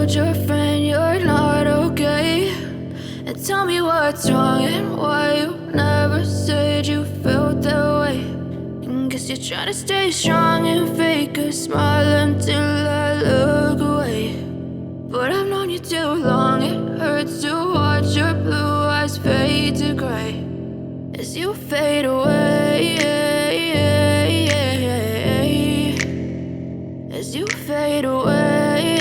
told your friend you're not okay? And tell me what's wrong and why you never said you felt that way. And guess you're trying to stay strong and fake a smile until I look away. But I've known you too long, it hurts to watch your blue eyes fade to gray as you fade away, as you fade away.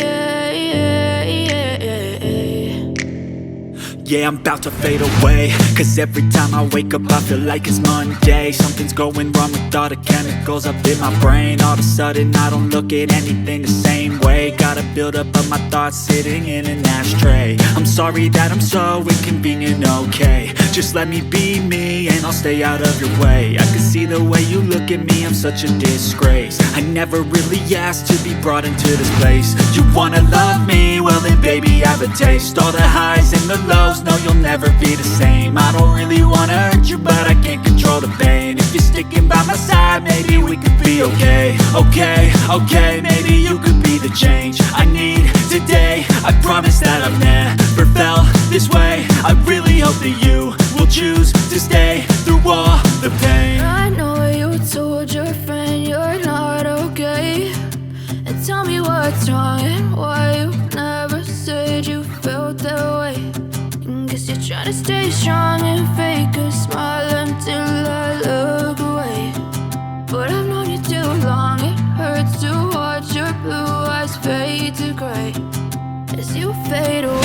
Yeah, I'm about to fade away, cause every time I wake up I feel like it's Monday. Something's going wrong with all the chemicals up in my brain. All of a sudden I don't look at anything the same way. Got a buildup of my thoughts sitting in an ashtray. I'm sorry that I'm so inconvenient, okay? Just let me be me and I'll stay out of your way. I can see the way you look at me, I'm such a disgrace. I never really asked to be brought into this place. You wanna love me? Well then baby, have a taste. All the highs and the lows, no, you'll never be the same. I don't really wanna hurt you, but I can't control the pain. If you're sticking by my side, maybe we could be okay. Okay, maybe you could be the change I need today. I promise that I've never felt this way. I really hope that you will choose to stay through all the pain. I know you told your friend you're not okay. And tell me what's wrong and why you never said you felt that way. And guess you're trying to stay strong and fake a smile until I look away. But I've known you too long, it hurts to watch your blue eyes fade to gray as you fade away.